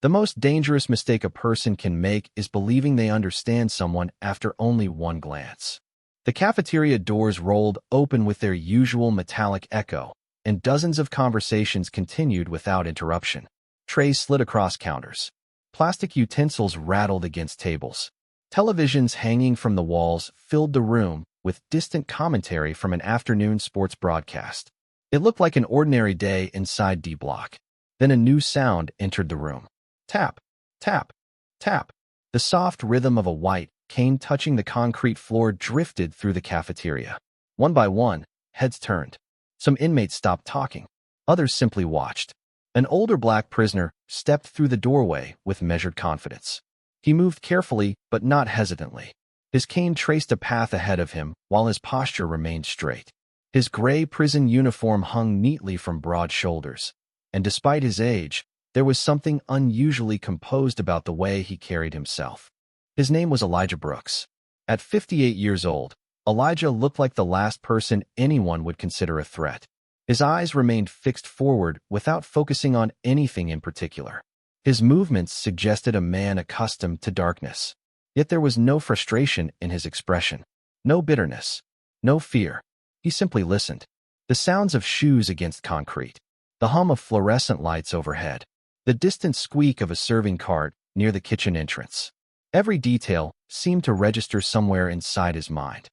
The most dangerous mistake a person can make is believing they understand someone after only one glance. The cafeteria doors rolled open with their usual metallic echo, and dozens of conversations continued without interruption. Trays slid across counters. Plastic utensils rattled against tables. Televisions hanging from the walls filled the room with distant commentary from an afternoon sports broadcast. It looked like an ordinary day inside D Block. Then a new sound entered the room. Tap, tap, tap. The soft rhythm of a white cane touching the concrete floor drifted through the cafeteria. One by one, heads turned. Some inmates stopped talking. Others simply watched. An older black prisoner stepped through the doorway with measured confidence. He moved carefully but not hesitantly. His cane traced a path ahead of him while his posture remained straight. His gray prison uniform hung neatly from broad shoulders, and despite his age, there was something unusually composed about the way he carried himself. His name was Elijah Brooks. At 58 years old, Elijah looked like the last person anyone would consider a threat. His eyes remained fixed forward without focusing on anything in particular. His movements suggested a man accustomed to darkness. Yet there was no frustration in his expression, no bitterness, no fear. He simply listened. The sounds of shoes against concrete, the hum of fluorescent lights overhead, the distant squeak of a serving cart near the kitchen entrance. Every detail seemed to register somewhere inside his mind.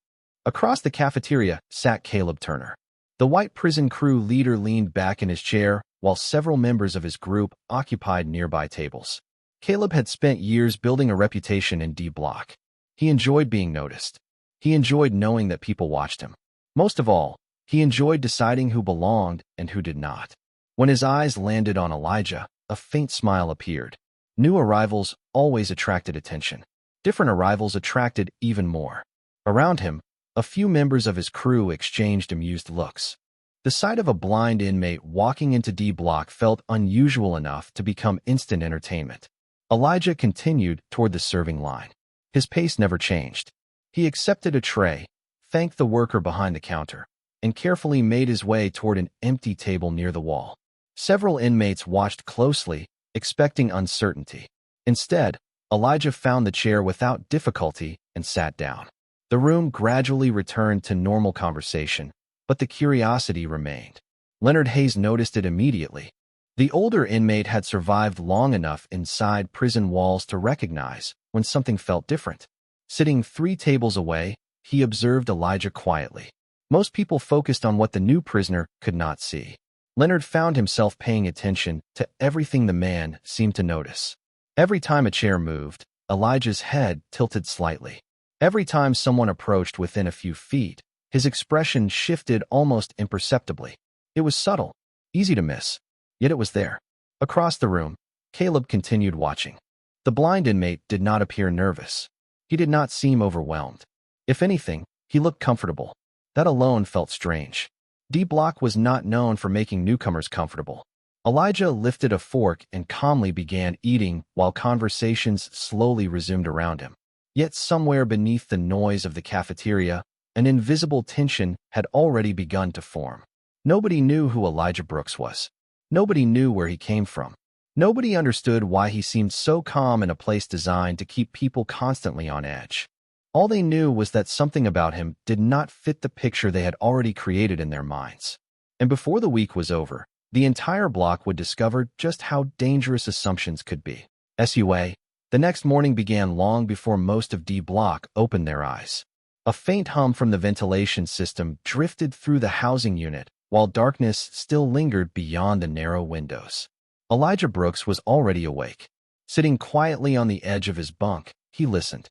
Across the cafeteria sat Caleb Turner. The white prison crew leader leaned back in his chair while several members of his group occupied nearby tables. Caleb had spent years building a reputation in D Block. He enjoyed being noticed. He enjoyed knowing that people watched him. Most of all, he enjoyed deciding who belonged and who did not. When his eyes landed on Elijah, a faint smile appeared. New arrivals always attracted attention. Different arrivals attracted even more. Around him, a few members of his crew exchanged amused looks. The sight of a blind inmate walking into D Block felt unusual enough to become instant entertainment. Elijah continued toward the serving line. His pace never changed. He accepted a tray, thanked the worker behind the counter, and carefully made his way toward an empty table near the wall. Several inmates watched closely, expecting uncertainty. Instead, Elijah found the chair without difficulty and sat down. The room gradually returned to normal conversation, but the curiosity remained. Leonard Hayes noticed it immediately. The older inmate had survived long enough inside prison walls to recognize when something felt different. Sitting 3 tables away, he observed Elijah quietly. Most people focused on what the new prisoner could not see. Leonard found himself paying attention to everything the man seemed to notice. Every time a chair moved, Elijah's head tilted slightly. Every time someone approached within a few feet, his expression shifted almost imperceptibly. It was subtle, easy to miss, yet it was there. Across the room, Caleb continued watching. The blind inmate did not appear nervous. He did not seem overwhelmed. If anything, he looked comfortable. That alone felt strange. D Block was not known for making newcomers comfortable. Elijah lifted a fork and calmly began eating while conversations slowly resumed around him. Yet somewhere beneath the noise of the cafeteria, an invisible tension had already begun to form. Nobody knew who Elijah Brooks was. Nobody knew where he came from. Nobody understood why he seemed so calm in a place designed to keep people constantly on edge. All they knew was that something about him did not fit the picture they had already created in their minds. And before the week was over, the entire block would discover just how dangerous assumptions could be. SUA, the next morning began long before most of D Block opened their eyes. A faint hum from the ventilation system drifted through the housing unit, while darkness still lingered beyond the narrow windows. Elijah Brooks was already awake. Sitting quietly on the edge of his bunk, he listened.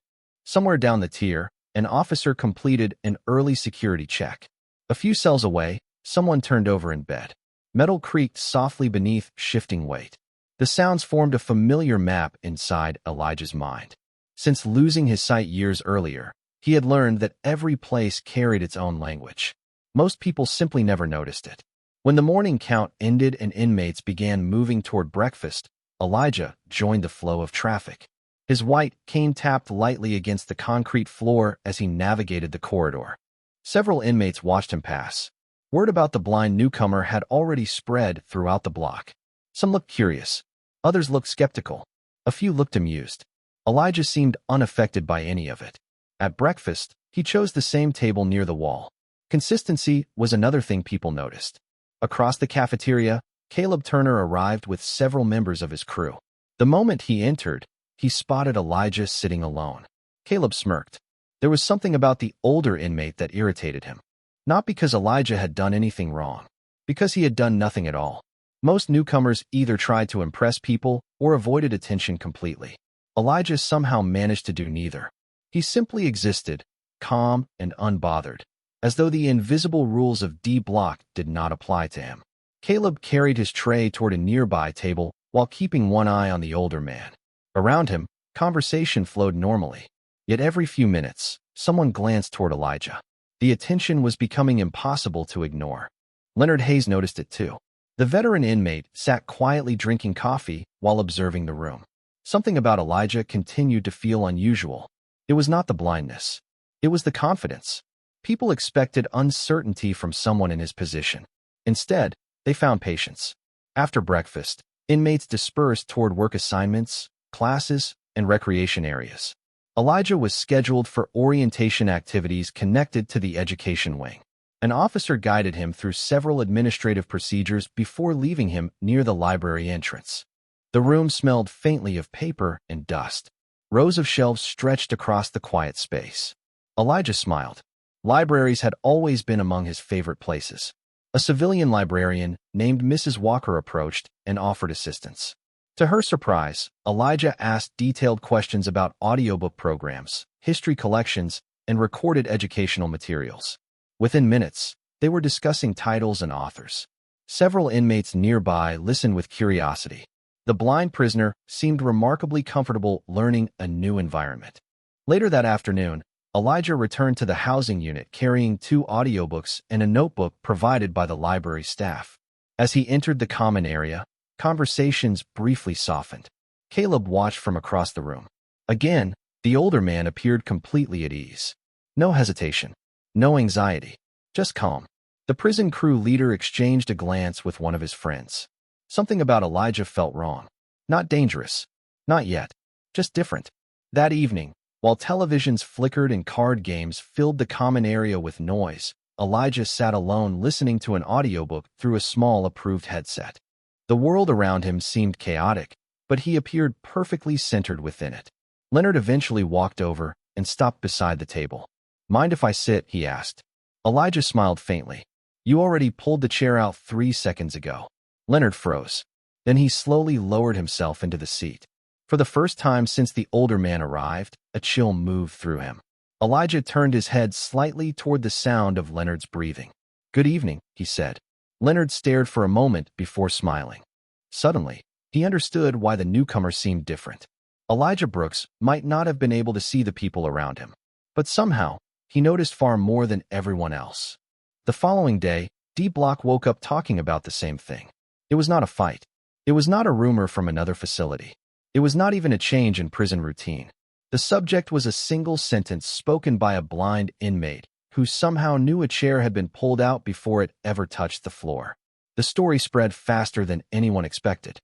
Somewhere down the tier, an officer completed an early security check. A few cells away, someone turned over in bed. Metal creaked softly beneath shifting weight. The sounds formed a familiar map inside Elijah's mind. Since losing his sight years earlier, he had learned that every place carried its own language. Most people simply never noticed it. When the morning count ended and inmates began moving toward breakfast, Elijah joined the flow of traffic. His white cane tapped lightly against the concrete floor as he navigated the corridor. Several inmates watched him pass. Word about the blind newcomer had already spread throughout the block. Some looked curious. Others looked skeptical. A few looked amused. Elijah seemed unaffected by any of it. At breakfast, he chose the same table near the wall. Consistency was another thing people noticed. Across the cafeteria, Caleb Turner arrived with several members of his crew. The moment he entered, he spotted Elijah sitting alone. Caleb smirked. There was something about the older inmate that irritated him. Not because Elijah had done anything wrong, because he had done nothing at all. Most newcomers either tried to impress people or avoided attention completely. Elijah somehow managed to do neither. He simply existed, calm and unbothered, as though the invisible rules of D Block did not apply to him. Caleb carried his tray toward a nearby table while keeping one eye on the older man. Around him, conversation flowed normally. Yet every few minutes, someone glanced toward Elijah. The attention was becoming impossible to ignore. Leonard Hayes noticed it too. The veteran inmate sat quietly drinking coffee while observing the room. Something about Elijah continued to feel unusual. It was not the blindness. It was the confidence. People expected uncertainty from someone in his position. Instead, they found patience. After breakfast, inmates dispersed toward work assignments, classes, and recreation areas. Elijah was scheduled for orientation activities connected to the education wing. An officer guided him through several administrative procedures before leaving him near the library entrance. The room smelled faintly of paper and dust. Rows of shelves stretched across the quiet space. Elijah smiled. Libraries had always been among his favorite places. A civilian librarian named Mrs. Walker approached and offered assistance. To her surprise, Elijah asked detailed questions about audiobook programs, history collections, and recorded educational materials. Within minutes, they were discussing titles and authors. Several inmates nearby listened with curiosity. The blind prisoner seemed remarkably comfortable learning a new environment. Later that afternoon, Elijah returned to the housing unit carrying 2 audiobooks and a notebook provided by the library staff. As he entered the common area, conversations briefly softened. Caleb watched from across the room. Again, the older man appeared completely at ease. No hesitation. No anxiety. Just calm. The prison crew leader exchanged a glance with one of his friends. Something about Elijah felt wrong. Not dangerous. Not yet. Just different. That evening, while televisions flickered and card games filled the common area with noise, Elijah sat alone listening to an audiobook through a small approved headset. The world around him seemed chaotic, but he appeared perfectly centered within it. Leonard eventually walked over and stopped beside the table. "Mind if I sit?" he asked. Elijah smiled faintly. "You already pulled the chair out 3 seconds ago." Leonard froze. Then he slowly lowered himself into the seat. For the first time since the older man arrived, a chill moved through him. Elijah turned his head slightly toward the sound of Leonard's breathing. "Good evening," he said. Leonard stared for a moment before smiling. Suddenly, he understood why the newcomer seemed different. Elijah Brooks might not have been able to see the people around him, but somehow, he noticed far more than everyone else. The following day, D Block woke up talking about the same thing. It was not a fight. It was not a rumor from another facility. It was not even a change in prison routine. The subject was a single sentence spoken by a blind inmate who somehow knew a chair had been pulled out before it ever touched the floor. The story spread faster than anyone expected.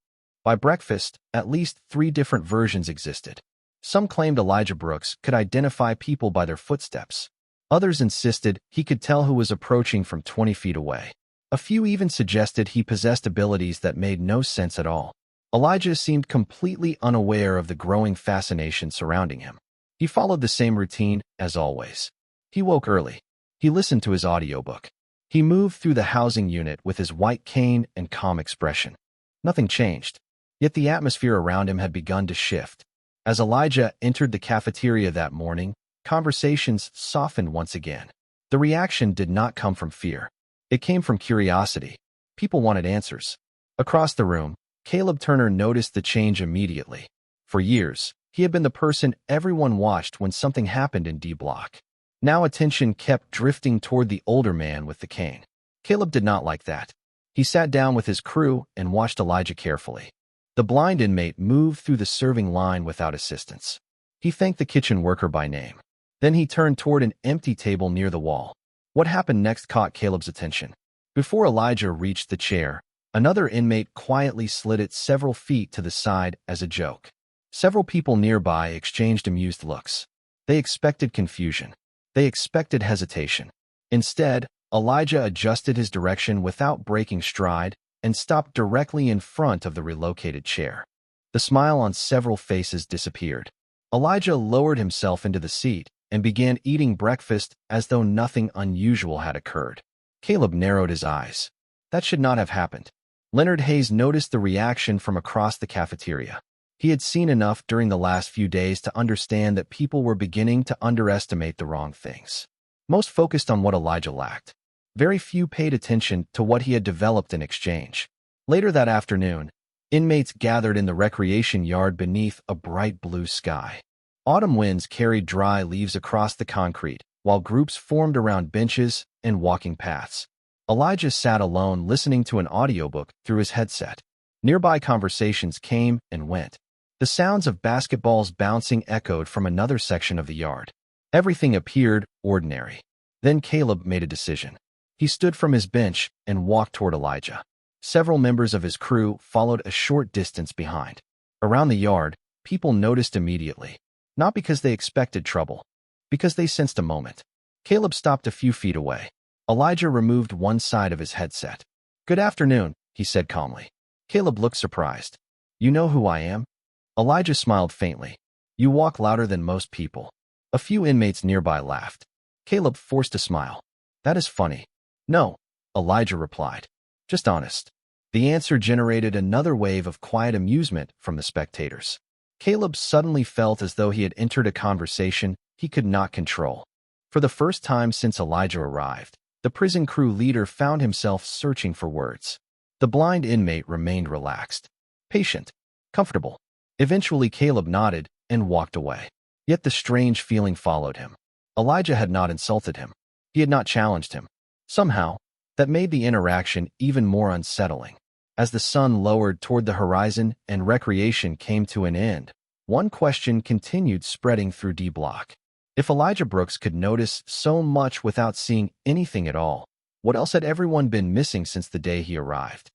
By breakfast, at least 3 different versions existed. Some claimed Elijah Brooks could identify people by their footsteps. Others insisted he could tell who was approaching from 20 feet away. A few even suggested he possessed abilities that made no sense at all. Elijah seemed completely unaware of the growing fascination surrounding him. He followed the same routine as always. He woke early. He listened to his audiobook. He moved through the housing unit with his white cane and calm expression. Nothing changed. Yet the atmosphere around him had begun to shift. As Elijah entered the cafeteria that morning, conversations softened once again. The reaction did not come from fear. It came from curiosity. People wanted answers. Across the room, Caleb Turner noticed the change immediately. For years, he had been the person everyone watched when something happened in D Block. Now attention kept drifting toward the older man with the cane. Caleb did not like that. He sat down with his crew and watched Elijah carefully. The blind inmate moved through the serving line without assistance. He thanked the kitchen worker by name. Then he turned toward an empty table near the wall. What happened next caught Caleb's attention. Before Elijah reached the chair, Another inmate quietly slid it several feet to the side as a joke. Several people nearby exchanged amused looks. They expected confusion. They expected hesitation. Instead, Elijah adjusted his direction without breaking stride and stopped directly in front of the relocated chair. The smile on several faces disappeared. Elijah lowered himself into the seat and began eating breakfast as though nothing unusual had occurred. Caleb narrowed his eyes. That should not have happened. Leonard Hayes noticed the reaction from across the cafeteria. He had seen enough during the last few days to understand that people were beginning to underestimate the wrong things. Most focused on what Elijah lacked. Very few paid attention to what he had developed in exchange. Later that afternoon, inmates gathered in the recreation yard beneath a bright blue sky. Autumn winds carried dry leaves across the concrete, while groups formed around benches and walking paths. Elijah sat alone listening to an audiobook through his headset. Nearby conversations came and went. The sounds of basketballs bouncing echoed from another section of the yard. Everything appeared ordinary. Then Caleb made a decision. He stood from his bench and walked toward Elijah. Several members of his crew followed a short distance behind. Around the yard, people noticed immediately. Not because they expected trouble, because they sensed a moment. Caleb stopped a few feet away. Elijah removed one side of his headset. "Good afternoon," he said calmly. Caleb looked surprised. "You know who I am?" Elijah smiled faintly. "You walk louder than most people." A few inmates nearby laughed. Caleb forced a smile. "That is funny." "No," Elijah replied. "Just honest." The answer generated another wave of quiet amusement from the spectators. Caleb suddenly felt as though he had entered a conversation he could not control. For the first time since Elijah arrived, the prison crew leader found himself searching for words. The blind inmate remained relaxed, patient, comfortable. Eventually Caleb nodded and walked away. Yet the strange feeling followed him. Elijah had not insulted him. He had not challenged him. Somehow, that made the interaction even more unsettling. As the sun lowered toward the horizon and recreation came to an end, one question continued spreading through D Block. If Elijah Brooks could notice so much without seeing anything at all, what else had everyone been missing since the day he arrived?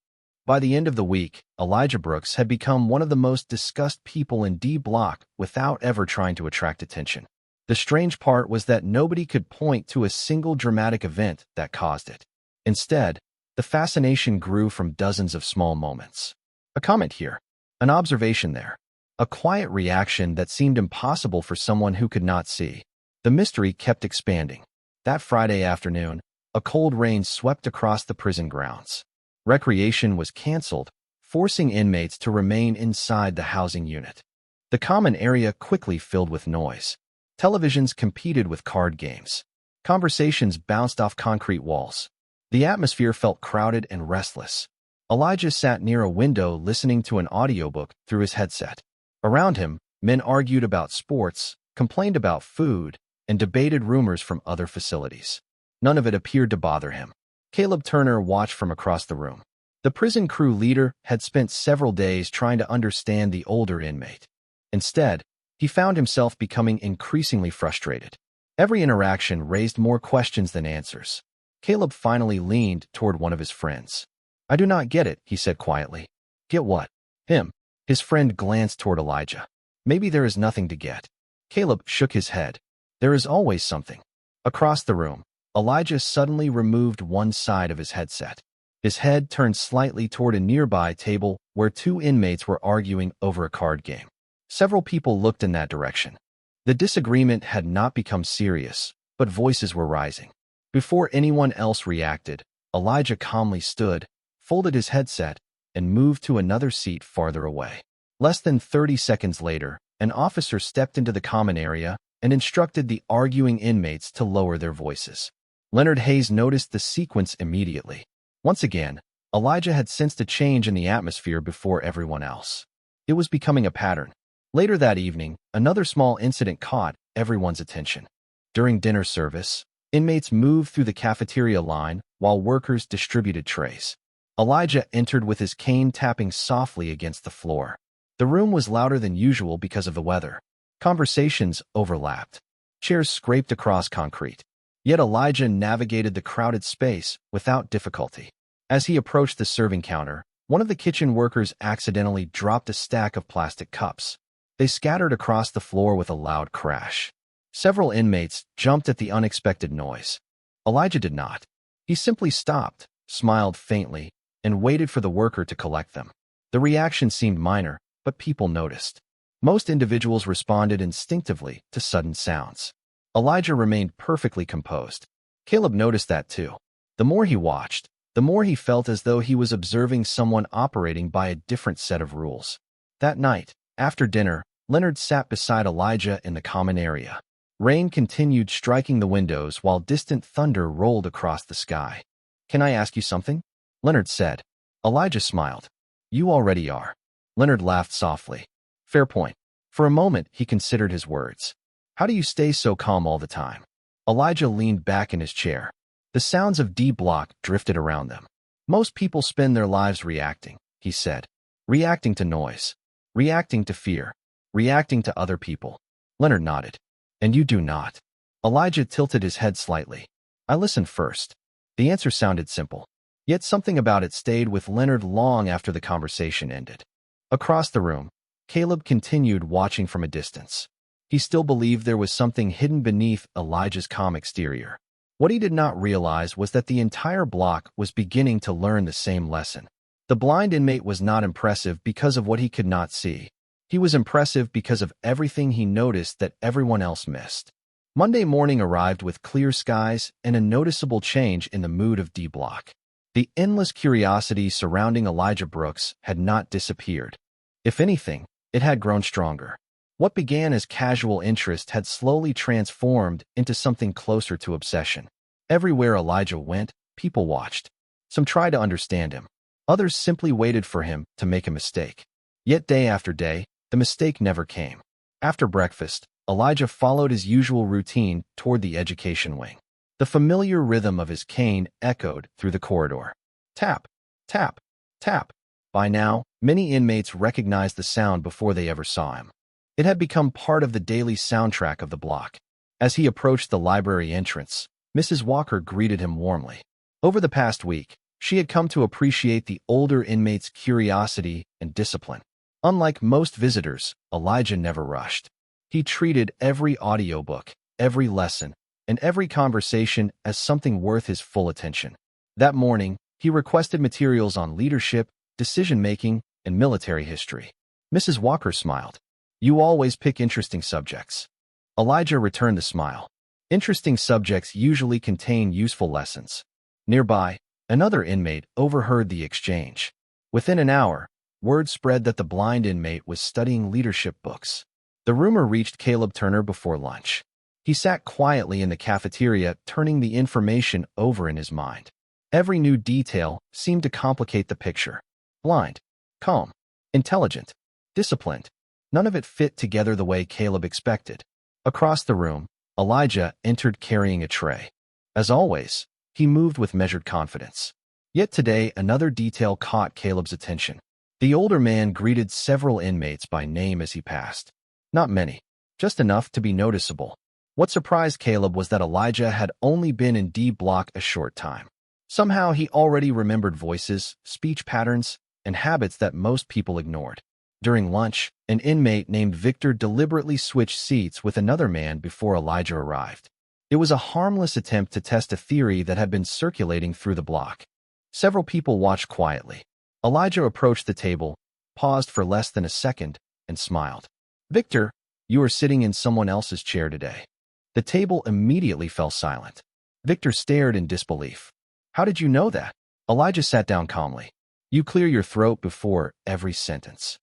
By the end of the week, Elijah Brooks had become one of the most discussed people in D Block without ever trying to attract attention. The strange part was that nobody could point to a single dramatic event that caused it. Instead, the fascination grew from dozens of small moments. A comment here, an observation there, a quiet reaction that seemed impossible for someone who could not see. The mystery kept expanding. That Friday afternoon, a cold rain swept across the prison grounds. Recreation was canceled, forcing inmates to remain inside the housing unit. The common area quickly filled with noise. Televisions competed with card games. Conversations bounced off concrete walls. The atmosphere felt crowded and restless. Elijah sat near a window listening to an audiobook through his headset. Around him, men argued about sports, complained about food, and debated rumors from other facilities. None of it appeared to bother him. Caleb Turner watched from across the room. The prison crew leader had spent several days trying to understand the older inmate. Instead, he found himself becoming increasingly frustrated. Every interaction raised more questions than answers. Caleb finally leaned toward one of his friends. "I do not get it," he said quietly. "Get what?" "Him." His friend glanced toward Elijah. "Maybe there is nothing to get." Caleb shook his head. "There is always something." Across the room, Elijah suddenly removed one side of his headset. His head turned slightly toward a nearby table where two inmates were arguing over a card game. Several people looked in that direction. The disagreement had not become serious, but voices were rising. Before anyone else reacted, Elijah calmly stood, folded his headset, and moved to another seat farther away. Less than 30 seconds later, an officer stepped into the common area and instructed the arguing inmates to lower their voices. Leonard Hayes noticed the sequence immediately. Once again, Elijah had sensed a change in the atmosphere before everyone else. It was becoming a pattern. Later that evening, another small incident caught everyone's attention. During dinner service, inmates moved through the cafeteria line while workers distributed trays. Elijah entered with his cane tapping softly against the floor. The room was louder than usual because of the weather. Conversations overlapped. Chairs scraped across concrete. Yet Elijah navigated the crowded space without difficulty. As he approached the serving counter, one of the kitchen workers accidentally dropped a stack of plastic cups. They scattered across the floor with a loud crash. Several inmates jumped at the unexpected noise. Elijah did not. He simply stopped, smiled faintly, and waited for the worker to collect them. The reaction seemed minor, but people noticed. Most individuals responded instinctively to sudden sounds. Elijah remained perfectly composed. Caleb noticed that too. The more he watched, the more he felt as though he was observing someone operating by a different set of rules. That night, after dinner, Leonard sat beside Elijah in the common area. Rain continued striking the windows while distant thunder rolled across the sky. "Can I ask you something?" Leonard said. Elijah smiled. "You already are." Leonard laughed softly. "Fair point." For a moment, he considered his words. "How do you stay so calm all the time?" Elijah leaned back in his chair. The sounds of D Block drifted around them. "Most people spend their lives reacting," he said. "Reacting to noise. Reacting to fear. Reacting to other people." Leonard nodded. "And you do not." Elijah tilted his head slightly. "I listened first." The answer sounded simple. Yet something about it stayed with Leonard long after the conversation ended. Across the room, Caleb continued watching from a distance. He still believed there was something hidden beneath Elijah's calm exterior. What he did not realize was that the entire block was beginning to learn the same lesson. The blind inmate was not impressive because of what he could not see. He was impressive because of everything he noticed that everyone else missed. Monday morning arrived with clear skies and a noticeable change in the mood of D Block. The endless curiosity surrounding Elijah Brooks had not disappeared. If anything, it had grown stronger. What began as casual interest had slowly transformed into something closer to obsession. Everywhere Elijah went, people watched. Some tried to understand him. Others simply waited for him to make a mistake. Yet day after day, the mistake never came. After breakfast, Elijah followed his usual routine toward the education wing. The familiar rhythm of his cane echoed through the corridor. Tap, tap, tap. By now, many inmates recognized the sound before they ever saw him. It had become part of the daily soundtrack of the block. As he approached the library entrance, Mrs. Walker greeted him warmly. Over the past week, she had come to appreciate the older inmate's curiosity and discipline. Unlike most visitors, Elijah never rushed. He treated every audiobook, every lesson, and every conversation as something worth his full attention. That morning, he requested materials on leadership, decision-making, and military history. Mrs. Walker smiled. "You always pick interesting subjects." Elijah returned the smile. Interesting subjects usually contain useful lessons. Nearby, another inmate overheard the exchange. Within an hour, word spread that the blind inmate was studying leadership books. The rumor reached Caleb Turner before lunch. He sat quietly in the cafeteria, turning the information over in his mind. Every new detail seemed to complicate the picture. Blind, calm, intelligent, disciplined. None of it fit together the way Caleb expected. Across the room, Elijah entered carrying a tray. As always, he moved with measured confidence. Yet today, another detail caught Caleb's attention. The older man greeted several inmates by name as he passed. Not many, just enough to be noticeable. What surprised Caleb was that Elijah had only been in D Block a short time. Somehow he already remembered voices, speech patterns, and habits that most people ignored. During lunch, an inmate named Victor deliberately switched seats with another man before Elijah arrived. It was a harmless attempt to test a theory that had been circulating through the block. Several people watched quietly. Elijah approached the table, paused for less than a second, and smiled. "Victor, you are sitting in someone else's chair today." The table immediately fell silent. Victor stared in disbelief. "How did you know that?" Elijah sat down calmly. "You clear your throat before every sentence."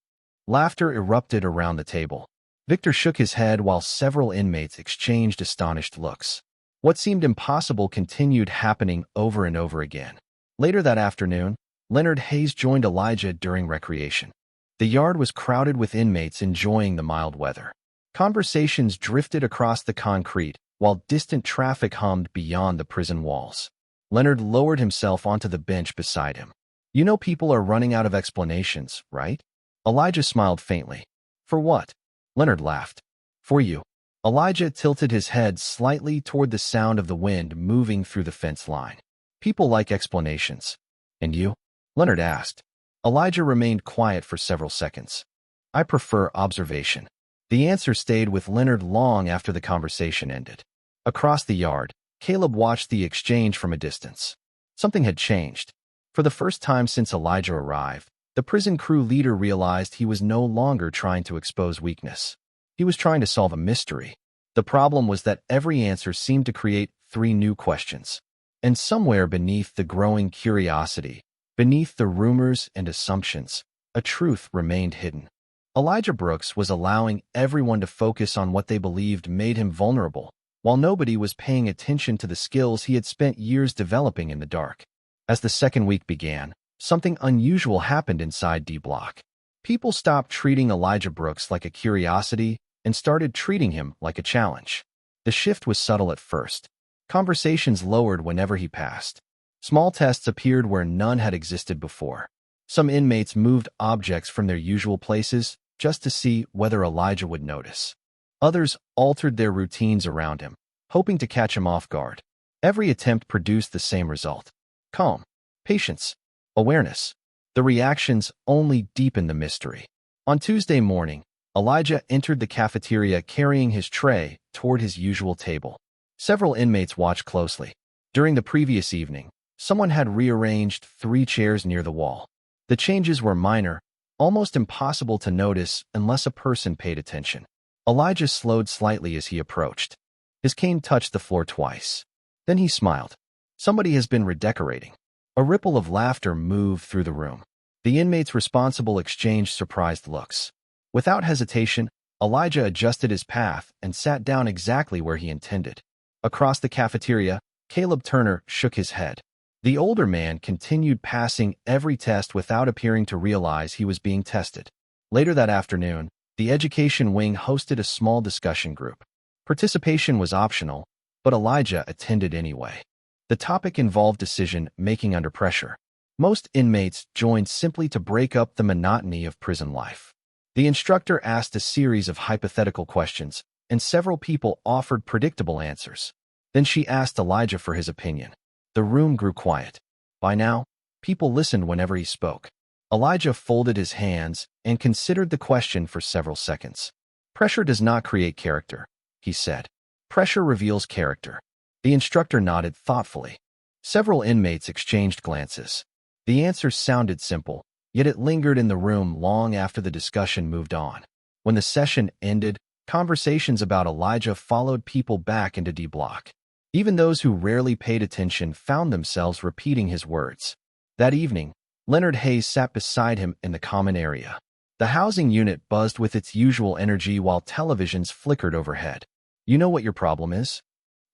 Laughter erupted around the table. Victor shook his head while several inmates exchanged astonished looks. What seemed impossible continued happening over and over again. Later that afternoon, Leonard Hayes joined Elijah during recreation. The yard was crowded with inmates enjoying the mild weather. Conversations drifted across the concrete, while distant traffic hummed beyond the prison walls. Leonard lowered himself onto the bench beside him. "You know people are running out of explanations, right?" Elijah smiled faintly. "For what?" Leonard laughed. "For you." Elijah tilted his head slightly toward the sound of the wind moving through the fence line. "People like explanations. And you? Leonard asked. Elijah remained quiet for several seconds. I prefer observation. The answer stayed with Leonard long after the conversation ended. Across the yard, Caleb watched the exchange from a distance. Something had changed. For the first time since Elijah arrived, the prison crew leader realized he was no longer trying to expose weakness. He was trying to solve a mystery. The problem was that every answer seemed to create 3 new questions. And somewhere beneath the growing curiosity, beneath the rumors and assumptions, a truth remained hidden. Elijah Brooks was allowing everyone to focus on what they believed made him vulnerable, while nobody was paying attention to the skills he had spent years developing in the dark. As the second week began, something unusual happened inside D Block. People stopped treating Elijah Brooks like a curiosity and started treating him like a challenge. The shift was subtle at first. Conversations lowered whenever he passed. Small tests appeared where none had existed before. Some inmates moved objects from their usual places just to see whether Elijah would notice. Others altered their routines around him, hoping to catch him off guard. Every attempt produced the same result: calm, patience, awareness. The reactions only deepened the mystery. On Tuesday morning, Elijah entered the cafeteria carrying his tray toward his usual table. Several inmates watched closely. During the previous evening, someone had rearranged 3 chairs near the wall. The changes were minor, almost impossible to notice unless a person paid attention. Elijah slowed slightly as he approached. His cane touched the floor twice. Then he smiled. Somebody has been redecorating. A ripple of laughter moved through the room. The inmates responsible exchanged surprised looks. Without hesitation, Elijah adjusted his path and sat down exactly where he intended. Across the cafeteria, Caleb Turner shook his head. The older man continued passing every test without appearing to realize he was being tested. Later that afternoon, the education wing hosted a small discussion group. Participation was optional, but Elijah attended anyway. The topic involved decision-making under pressure. Most inmates joined simply to break up the monotony of prison life. The instructor asked a series of hypothetical questions, and several people offered predictable answers. Then she asked Elijah for his opinion. The room grew quiet. By now, people listened whenever he spoke. Elijah folded his hands and considered the question for several seconds. Pressure does not create character, he said. Pressure reveals character. The instructor nodded thoughtfully. Several inmates exchanged glances. The answer sounded simple, yet it lingered in the room long after the discussion moved on. When the session ended, conversations about Elijah followed people back into D Block. Even those who rarely paid attention found themselves repeating his words. That evening, Leonard Hayes sat beside him in the common area. The housing unit buzzed with its usual energy while televisions flickered overhead. You know what your problem is?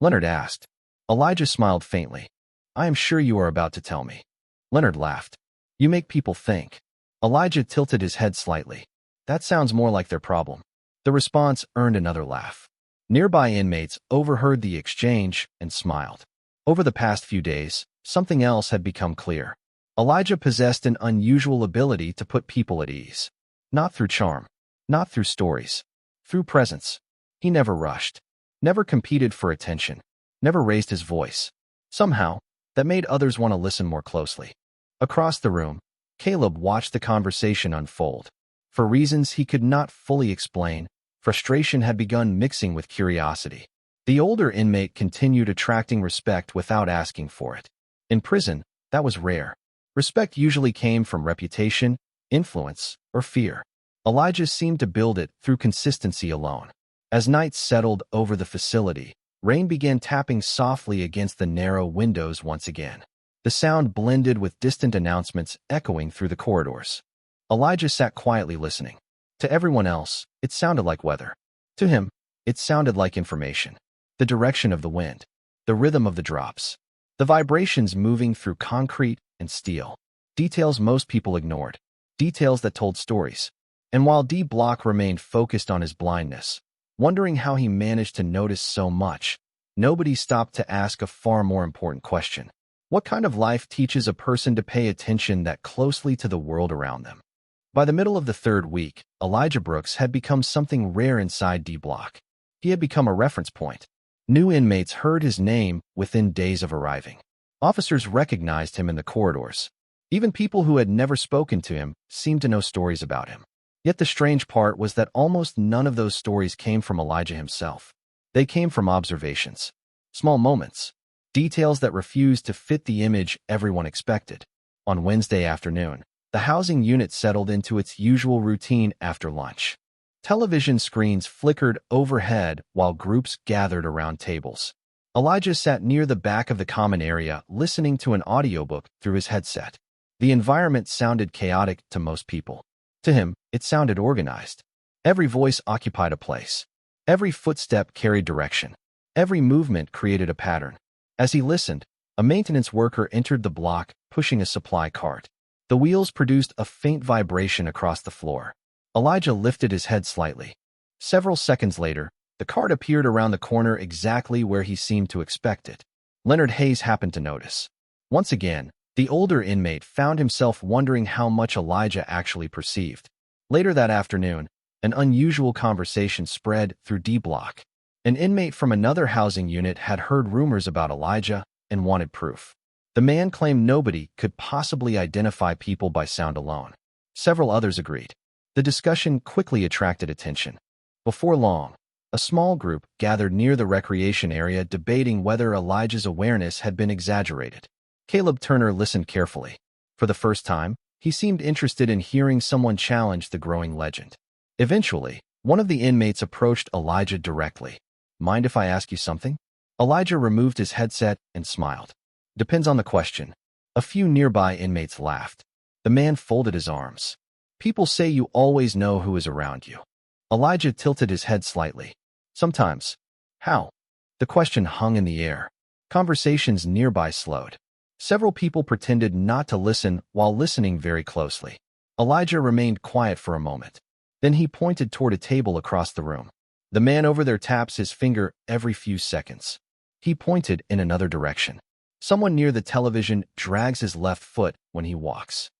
Leonard asked. Elijah smiled faintly. I am sure you are about to tell me. Leonard laughed. You make people think. Elijah tilted his head slightly. That sounds more like their problem. The response earned another laugh. Nearby inmates overheard the exchange and smiled. Over the past few days, something else had become clear. Elijah possessed an unusual ability to put people at ease. Not through charm, not through stories, through presence. He never rushed, never competed for attention, never raised his voice. Somehow, that made others want to listen more closely. Across the room, Caleb watched the conversation unfold. For reasons he could not fully explain, frustration had begun mixing with curiosity. The older inmate continued attracting respect without asking for it. In prison, that was rare. Respect usually came from reputation, influence, or fear. Elijah seemed to build it through consistency alone. As night settled over the facility, rain began tapping softly against the narrow windows once again. The sound blended with distant announcements echoing through the corridors. Elijah sat quietly listening. To everyone else, it sounded like weather. To him, it sounded like information. The direction of the wind, the rhythm of the drops, the vibrations moving through concrete and steel. Details most people ignored. Details that told stories. And while D Block remained focused on his blindness, wondering how he managed to notice so much, nobody stopped to ask a far more important question. What kind of life teaches a person to pay attention that closely to the world around them? By the middle of the third week, Elijah Brooks had become something rare inside D Block. He had become a reference point. New inmates heard his name within days of arriving. Officers recognized him in the corridors. Even people who had never spoken to him seemed to know stories about him. Yet the strange part was that almost none of those stories came from Elijah himself. They came from observations, small moments, details that refused to fit the image everyone expected. On Wednesday afternoon, the housing unit settled into its usual routine after lunch. Television screens flickered overhead while groups gathered around tables. Elijah sat near the back of the common area, listening to an audiobook through his headset. The environment sounded chaotic to most people. To him, it sounded organized. Every voice occupied a place. Every footstep carried direction. Every movement created a pattern. As he listened, a maintenance worker entered the block, pushing a supply cart. The wheels produced a faint vibration across the floor. Elijah lifted his head slightly. Several seconds later, the cart appeared around the corner exactly where he seemed to expect it. Leonard Hayes happened to notice. Once again, the older inmate found himself wondering how much Elijah actually perceived. Later that afternoon, an unusual conversation spread through D Block. An inmate from another housing unit had heard rumors about Elijah and wanted proof. The man claimed nobody could possibly identify people by sound alone. Several others agreed. The discussion quickly attracted attention. Before long, a small group gathered near the recreation area debating whether Elijah's awareness had been exaggerated. Caleb Turner listened carefully. For the first time, he seemed interested in hearing someone challenge the growing legend. Eventually, one of the inmates approached Elijah directly. "Mind if I ask you something?" Elijah removed his headset and smiled. "Depends on the question." A few nearby inmates laughed. The man folded his arms. "People say you always know who is around you." Elijah tilted his head slightly. "Sometimes." "How?" The question hung in the air. Conversations nearby slowed. Several people pretended not to listen while listening very closely. Elijah remained quiet for a moment. Then he pointed toward a table across the room. The man over there taps his finger every few seconds. He pointed in another direction. Someone near the television drags his left foot when he walks.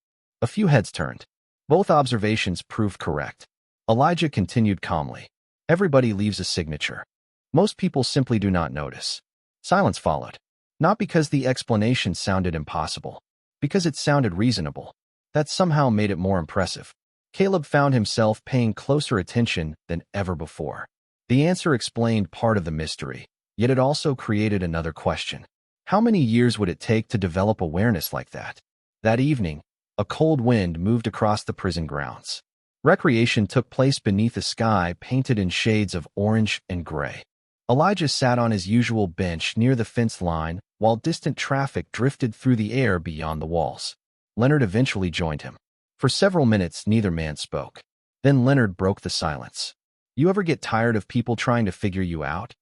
A few heads turned. Both observations proved correct. Elijah continued calmly. "Everybody leaves a signature. Most people simply do not notice." Silence followed. Not because the explanation sounded impossible, because it sounded reasonable. That somehow made it more impressive. Caleb found himself paying closer attention than ever before. The answer explained part of the mystery, yet it also created another question. How many years would it take to develop awareness like that? That evening, a cold wind moved across the prison grounds. Recreation took place beneath a sky painted in shades of orange and gray. Elijah sat on his usual bench near the fence line while distant traffic drifted through the air beyond the walls. Leonard eventually joined him. For several minutes, neither man spoke. Then Leonard broke the silence. "You ever get tired of people trying to figure you out?"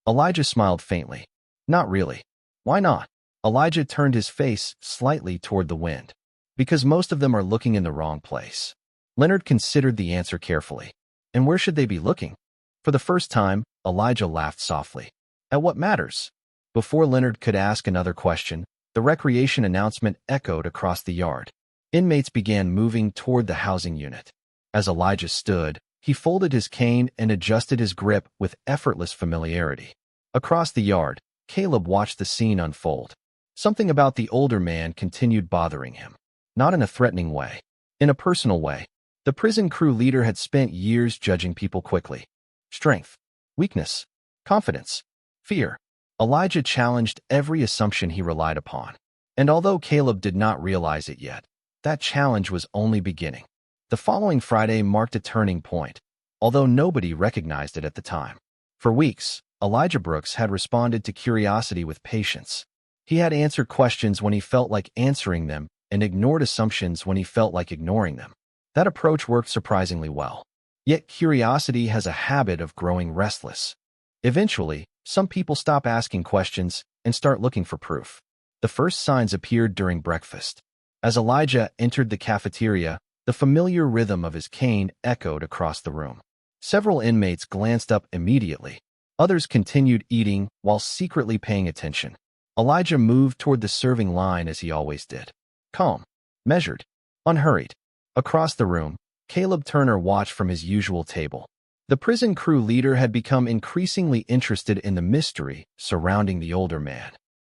Elijah smiled faintly. "Not really." "Why not?" Elijah turned his face slightly toward the wind. "Because most of them are looking in the wrong place." Leonard considered the answer carefully. "And where should they be looking?" For the first time, Elijah laughed softly. "At what matters?" Before Leonard could ask another question, the recreation announcement echoed across the yard. Inmates began moving toward the housing unit. As Elijah stood, he folded his cane and adjusted his grip with effortless familiarity. Across the yard, Caleb watched the scene unfold. Something about the older man continued bothering him. Not in a threatening way. In a personal way. The prison crew leader had spent years judging people quickly. Strength, weakness, confidence, fear. Elijah challenged every assumption he relied upon. And although Caleb did not realize it yet, that challenge was only beginning. The following Friday marked a turning point, although nobody recognized it at the time. For weeks, Elijah Brooks had responded to curiosity with patience. He had answered questions when he felt like answering them and ignored assumptions when he felt like ignoring them. That approach worked surprisingly well. Yet curiosity has a habit of growing restless. Eventually, some people stop asking questions and start looking for proof. The first signs appeared during breakfast. As Elijah entered the cafeteria, the familiar rhythm of his cane echoed across the room. Several inmates glanced up immediately. Others continued eating while secretly paying attention. Elijah moved toward the serving line as he always did. Calm, measured, unhurried. Across the room, Caleb Turner watched from his usual table. The prison crew leader had become increasingly interested in the mystery surrounding the older man.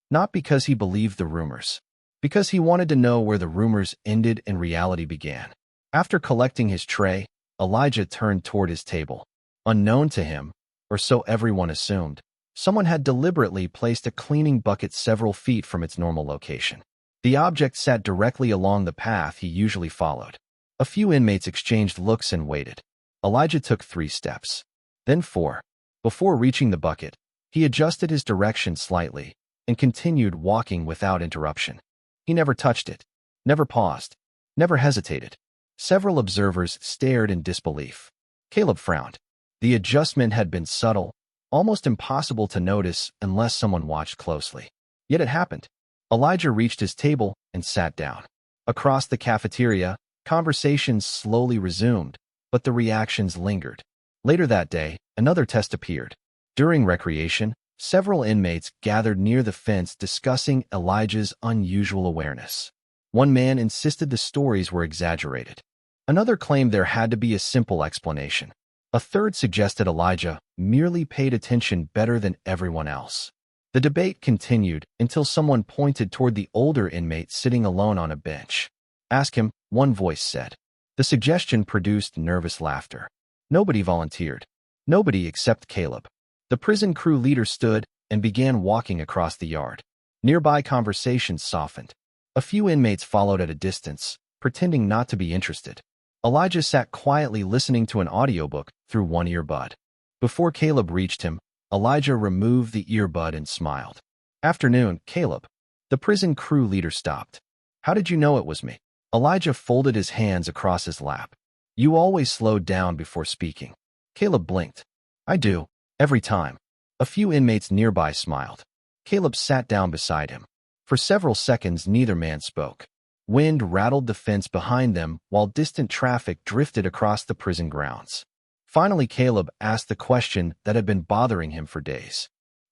Not because he believed the rumors, because he wanted to know where the rumors ended and reality began. After collecting his tray, Elijah turned toward his table. Unknown to him, or so everyone assumed, someone had deliberately placed a cleaning bucket several feet from its normal location. The object sat directly along the path he usually followed. A few inmates exchanged looks and waited. Elijah took 3 steps, then 4. Before reaching the bucket, he adjusted his direction slightly and continued walking without interruption. He never touched it, never paused, never hesitated. Several observers stared in disbelief. Caleb frowned. The adjustment had been subtle, almost impossible to notice unless someone watched closely. Yet it happened. Elijah reached his table and sat down. Across the cafeteria, conversations slowly resumed, but the reactions lingered. Later that day, another test appeared. During recreation, several inmates gathered near the fence discussing Elijah's unusual awareness. One man insisted the stories were exaggerated. Another claimed there had to be a simple explanation. A third suggested Elijah merely paid attention better than everyone else. The debate continued until someone pointed toward the older inmate sitting alone on a bench. "Ask him," one voice said. The suggestion produced nervous laughter. Nobody volunteered. Nobody except Caleb. The prison crew leader stood and began walking across the yard. Nearby conversations softened. A few inmates followed at a distance, pretending not to be interested. Elijah sat quietly listening to an audiobook through one earbud. Before Caleb reached him, Elijah removed the earbud and smiled. "Afternoon, Caleb." The prison crew leader stopped. "How did you know it was me?" Elijah folded his hands across his lap. "You always slowed down before speaking." Caleb blinked. "I do, every time." A few inmates nearby smiled. Caleb sat down beside him. For several seconds, neither man spoke. Wind rattled the fence behind them while distant traffic drifted across the prison grounds. Finally, Caleb asked the question that had been bothering him for days.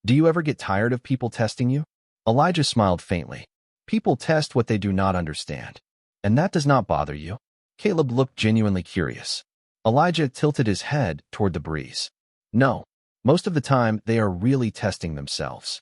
"Do you ever get tired of people testing you?" Elijah smiled faintly. "People test what they do not understand. And that does not bother you?" Caleb looked genuinely curious. Elijah tilted his head toward the breeze. "No. Most of the time, they are really testing themselves."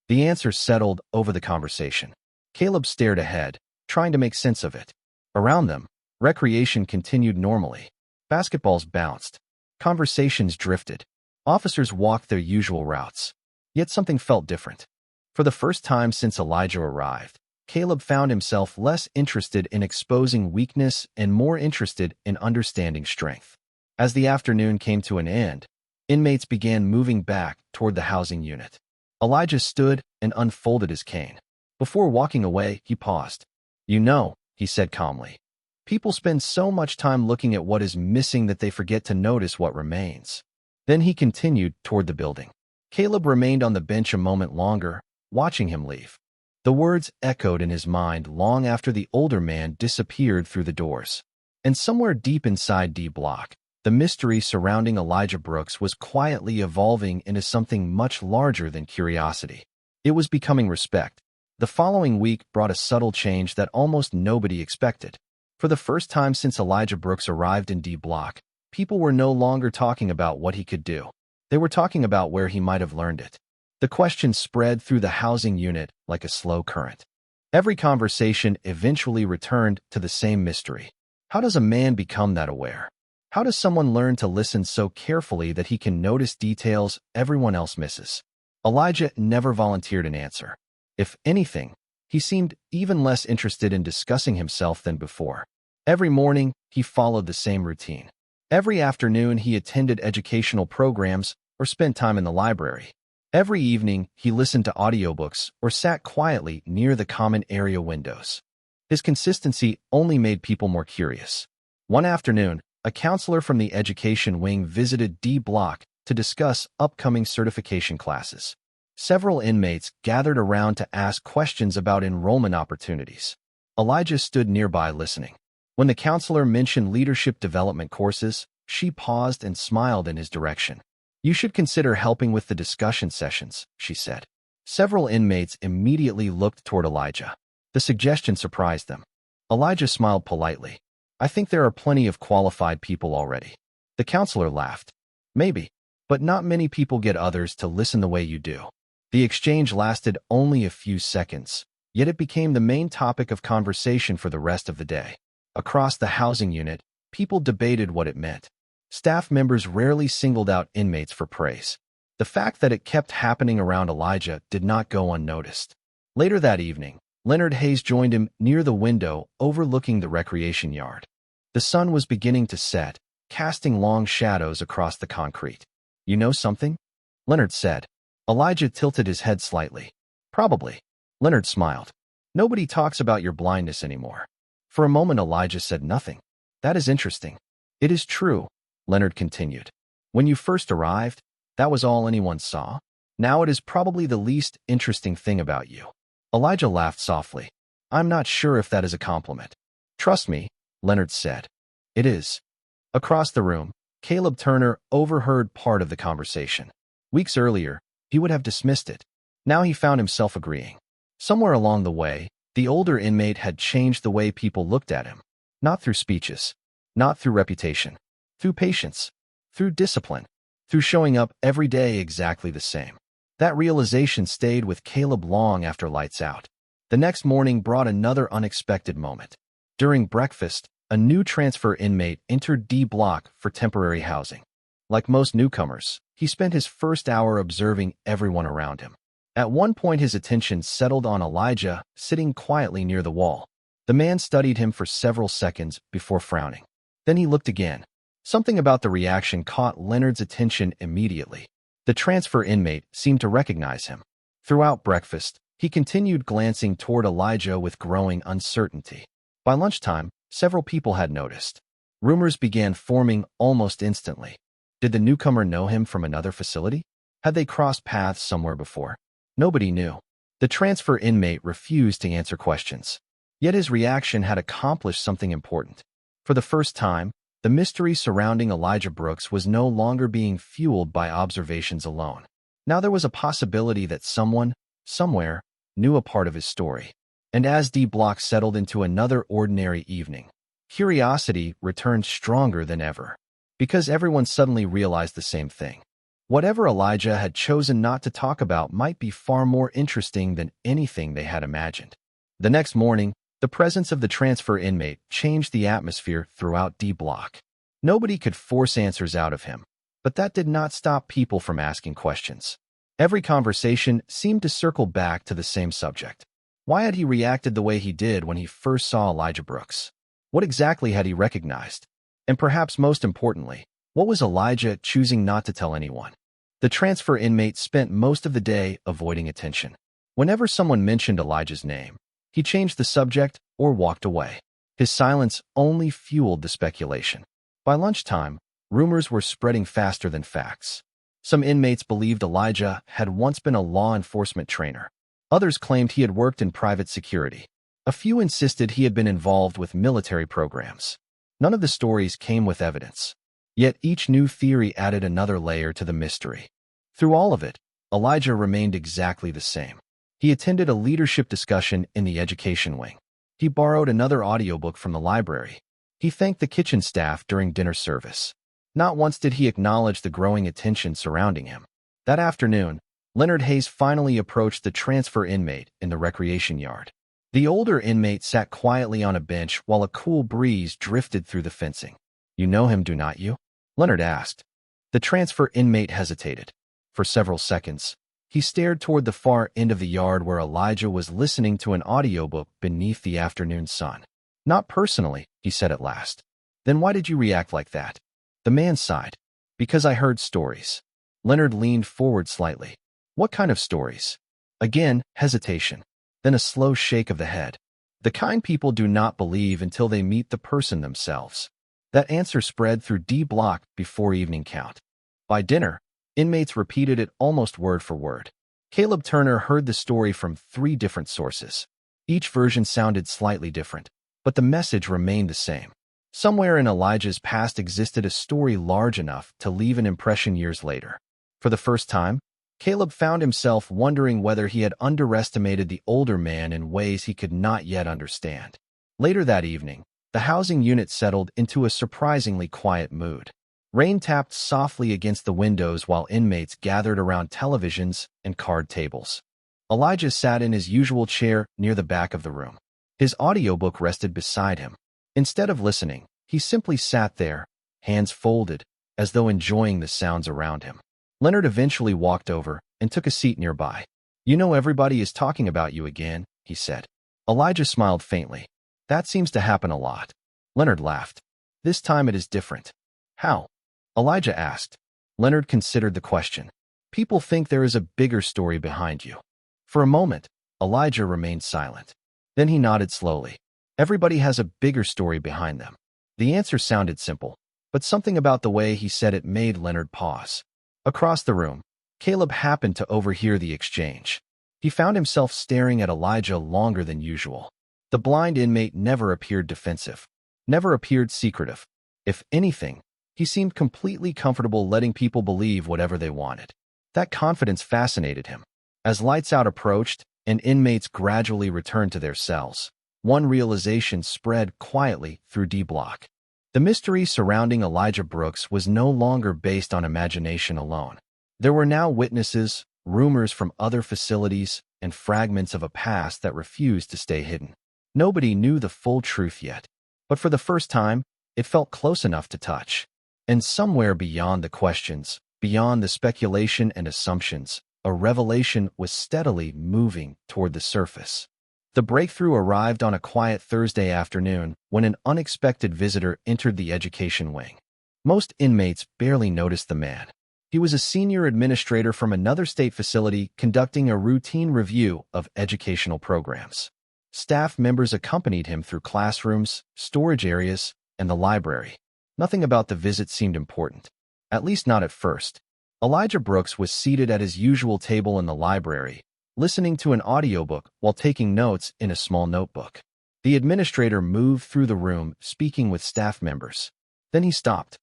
The answer settled over the conversation. Caleb stared ahead, trying to make sense of it. Around them, recreation continued normally. Basketballs bounced. Conversations drifted. Officers walked their usual routes. Yet something felt different. For the first time since Elijah arrived, Caleb found himself less interested in exposing weakness and more interested in understanding strength. As the afternoon came to an end, inmates began moving back toward the housing unit. Elijah stood and unfolded his cane. Before walking away, he paused. "You know," he said calmly, "people spend so much time looking at what is missing that they forget to notice what remains." Then he continued toward the building. Caleb remained on the bench a moment longer, watching him leave. The words echoed in his mind long after the older man disappeared through the doors. And somewhere deep inside D Block, the mystery surrounding Elijah Brooks was quietly evolving into something much larger than curiosity. It was becoming respect. The following week brought a subtle change that almost nobody expected. For the first time since Elijah Brooks arrived in D Block, people were no longer talking about what he could do. They were talking about where he might have learned it. The question spread through the housing unit like a slow current. Every conversation eventually returned to the same mystery. How does a man become that aware? How does someone learn to listen so carefully that he can notice details everyone else misses? Elijah never volunteered an answer. If anything, he seemed even less interested in discussing himself than before. Every morning, he followed the same routine. Every afternoon, he attended educational programs or spent time in the library. Every evening, he listened to audiobooks or sat quietly near the common area windows. His consistency only made people more curious. One afternoon, a counselor from the education wing visited D Block to discuss upcoming certification classes. Several inmates gathered around to ask questions about enrollment opportunities. Elijah stood nearby listening. When the counselor mentioned leadership development courses, she paused and smiled in his direction. "You should consider helping with the discussion sessions," she said. Several inmates immediately looked toward Elijah. The suggestion surprised them. Elijah smiled politely. "I think there are plenty of qualified people already." The counselor laughed. "Maybe, but not many people get others to listen the way you do." The exchange lasted only a few seconds. Yet it became the main topic of conversation for the rest of the day. Across the housing unit, people debated what it meant. Staff members rarely singled out inmates for praise. The fact that it kept happening around Elijah did not go unnoticed. Later that evening, Leonard Hayes joined him near the window overlooking the recreation yard. The sun was beginning to set, casting long shadows across the concrete. "You know something?" Leonard said. Elijah tilted his head slightly. "Probably." Leonard smiled. "Nobody talks about your blindness anymore." For a moment Elijah said nothing. "That is interesting." "It is true," Leonard continued. "When you first arrived, that was all anyone saw. Now it is probably the least interesting thing about you." Elijah laughed softly. "I'm not sure if that is a compliment." "Trust me," Leonard said. "It is." Across the room, Caleb Turner overheard part of the conversation. Weeks earlier, he would have dismissed it. Now he found himself agreeing. Somewhere along the way, the older inmate had changed the way people looked at him. Not through speeches, not through reputation, through patience, through discipline, through showing up every day exactly the same. That realization stayed with Caleb long after lights out. The next morning brought another unexpected moment. During breakfast, a new transfer inmate entered D Block for temporary housing. Like most newcomers, he spent his first hour observing everyone around him. At one point his attention settled on Elijah, sitting quietly near the wall. The man studied him for several seconds before frowning. Then he looked again. Something about the reaction caught Leonard's attention immediately. The transfer inmate seemed to recognize him. Throughout breakfast, he continued glancing toward Elijah with growing uncertainty. By lunchtime, several people had noticed. Rumors began forming almost instantly. Did the newcomer know him from another facility? Had they crossed paths somewhere before? Nobody knew. The transfer inmate refused to answer questions. Yet his reaction had accomplished something important. For the first time, the mystery surrounding Elijah Brooks was no longer being fueled by observations alone. Now there was a possibility that someone, somewhere, knew a part of his story. And as D Block settled into another ordinary evening, curiosity returned stronger than ever. Because everyone suddenly realized the same thing. Whatever Elijah had chosen not to talk about might be far more interesting than anything they had imagined. The next morning, the presence of the transfer inmate changed the atmosphere throughout D Block. Nobody could force answers out of him, but that did not stop people from asking questions. Every conversation seemed to circle back to the same subject. Why had he reacted the way he did when he first saw Elijah Brooks? What exactly had he recognized? And perhaps most importantly, what was Elijah choosing not to tell anyone? The transfer inmate spent most of the day avoiding attention. Whenever someone mentioned Elijah's name, he changed the subject or walked away. His silence only fueled the speculation. By lunchtime, rumors were spreading faster than facts. Some inmates believed Elijah had once been a law enforcement trainer. Others claimed he had worked in private security. A few insisted he had been involved with military programs. None of the stories came with evidence. Yet each new theory added another layer to the mystery. Through all of it, Elijah remained exactly the same. He attended a leadership discussion in the education wing. He borrowed another audiobook from the library. He thanked the kitchen staff during dinner service. Not once did he acknowledge the growing attention surrounding him. That afternoon, Leonard Hayes finally approached the transfer inmate in the recreation yard. The older inmate sat quietly on a bench while a cool breeze drifted through the fencing. "You know him, do not you?" Leonard asked. The transfer inmate hesitated. For several seconds, he stared toward the far end of the yard where Elijah was listening to an audiobook beneath the afternoon sun. "Not personally," he said at last. "Then why did you react like that?" The man sighed. "Because I heard stories." Leonard leaned forward slightly. "What kind of stories?" Again, hesitation. Then a slow shake of the head. "The kind people do not believe until they meet the person themselves." That answer spread through D Block before evening count. By dinner, inmates repeated it almost word for word. Caleb Turner heard the story from 3 different sources. Each version sounded slightly different, but the message remained the same. Somewhere in Elijah's past existed a story large enough to leave an impression years later. For the first time, Caleb found himself wondering whether he had underestimated the older man in ways he could not yet understand. Later that evening, the housing unit settled into a surprisingly quiet mood. Rain tapped softly against the windows while inmates gathered around televisions and card tables. Elijah sat in his usual chair near the back of the room. His audiobook rested beside him. Instead of listening, he simply sat there, hands folded, as though enjoying the sounds around him. Leonard eventually walked over and took a seat nearby. "You know everybody is talking about you again," he said. Elijah smiled faintly. "That seems to happen a lot." Leonard laughed. "This time it is different." "How?" Elijah asked. Leonard considered the question. "People think there is a bigger story behind you." For a moment, Elijah remained silent. Then he nodded slowly. "Everybody has a bigger story behind them." The answer sounded simple, but something about the way he said it made Leonard pause. Across the room, Caleb happened to overhear the exchange. He found himself staring at Elijah longer than usual. The blind inmate never appeared defensive, never appeared secretive. If anything, he seemed completely comfortable letting people believe whatever they wanted. That confidence fascinated him. As lights out approached and inmates gradually returned to their cells, one realization spread quietly through D Block. The mystery surrounding Elijah Brooks was no longer based on imagination alone. There were now witnesses, rumors from other facilities, and fragments of a past that refused to stay hidden. Nobody knew the full truth yet, but for the first time, it felt close enough to touch. And somewhere beyond the questions, beyond the speculation and assumptions, a revelation was steadily moving toward the surface. The breakthrough arrived on a quiet Thursday afternoon when an unexpected visitor entered the education wing. Most inmates barely noticed the man. He was a senior administrator from another state facility conducting a routine review of educational programs. Staff members accompanied him through classrooms, storage areas, and the library. Nothing about the visit seemed important, at least not at first. Elijah Brooks was seated at his usual table in the library, listening to an audiobook while taking notes in a small notebook. The administrator moved through the room, speaking with staff members. Then he stopped.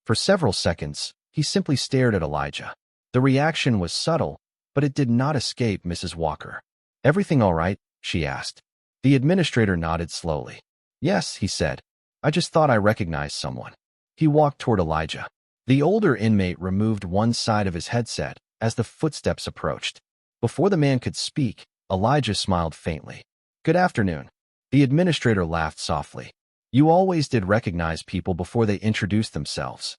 For several seconds, he simply stared at Elijah. The reaction was subtle, but it did not escape Mrs. Walker. "Everything all right?" she asked. The administrator nodded slowly. "Yes," he said. "I just thought I recognized someone." He walked toward Elijah. The older inmate removed one side of his headset as the footsteps approached. Before the man could speak, Elijah smiled faintly. "Good afternoon." The administrator laughed softly. "You always did recognize people before they introduced themselves."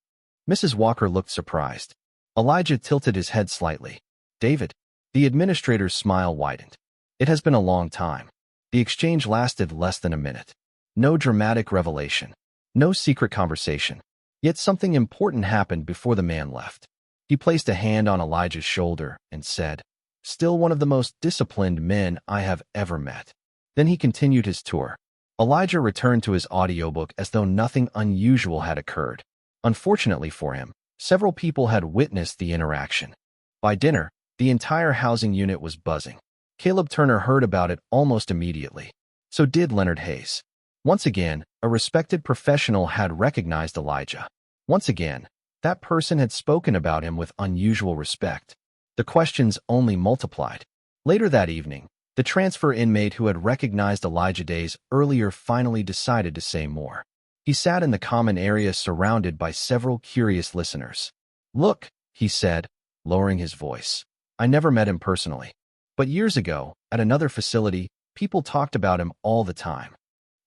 Mrs. Walker looked surprised. Elijah tilted his head slightly. "David?" The administrator's smile widened. "It has been a long time." The exchange lasted less than a minute. No dramatic revelation. No secret conversation. Yet something important happened before the man left. He placed a hand on Elijah's shoulder and said, "Still one of the most disciplined men I have ever met." Then he continued his tour. Elijah returned to his audiobook as though nothing unusual had occurred. Unfortunately for him, several people had witnessed the interaction. By dinner, the entire housing unit was buzzing. Caleb Turner heard about it almost immediately. So did Leonard Hayes. Once again, a respected professional had recognized Elijah. Once again, that person had spoken about him with unusual respect. The questions only multiplied. Later that evening, the transfer inmate who had recognized Elijah days earlier finally decided to say more. He sat in the common area surrounded by several curious listeners. "Look," he said, lowering his voice. "I never met him personally. But years ago, at another facility, people talked about him all the time."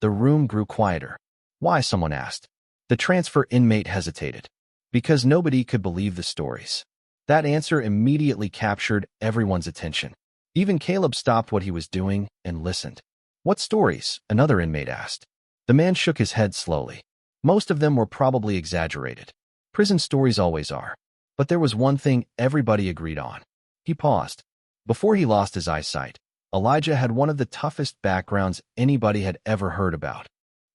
The room grew quieter. "Why?" someone asked. The transfer inmate hesitated. "Because nobody could believe the stories." That answer immediately captured everyone's attention. Even Caleb stopped what he was doing and listened. "What stories?" another inmate asked. The man shook his head slowly. Most of them were probably exaggerated. Prison stories always are. But there was one thing everybody agreed on. He paused. Before he lost his eyesight, Elijah had one of the toughest backgrounds anybody had ever heard about.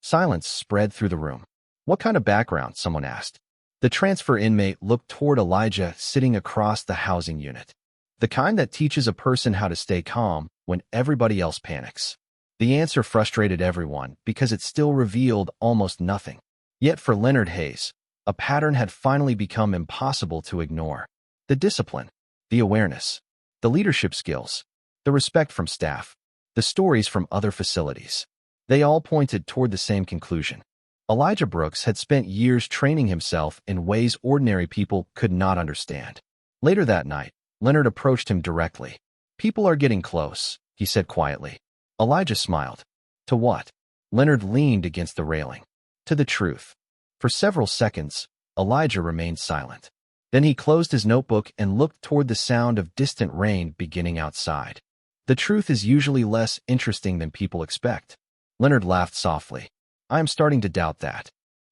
Silence spread through the room. "What kind of background?" someone asked. The transfer inmate looked toward Elijah sitting across the housing unit. "The kind that teaches a person how to stay calm when everybody else panics." The answer frustrated everyone because it still revealed almost nothing. Yet for Leonard Hayes, a pattern had finally become impossible to ignore. The discipline, the awareness, the leadership skills, the respect from staff, the stories from other facilities. They all pointed toward the same conclusion. Elijah Brooks had spent years training himself in ways ordinary people could not understand. Later that night, Leonard approached him directly. People are getting close, he said quietly. Elijah smiled. To what? Leonard leaned against the railing. To the truth. For several seconds, Elijah remained silent. Then he closed his notebook and looked toward the sound of distant rain beginning outside. The truth is usually less interesting than people expect. Leonard laughed softly. I am starting to doubt that.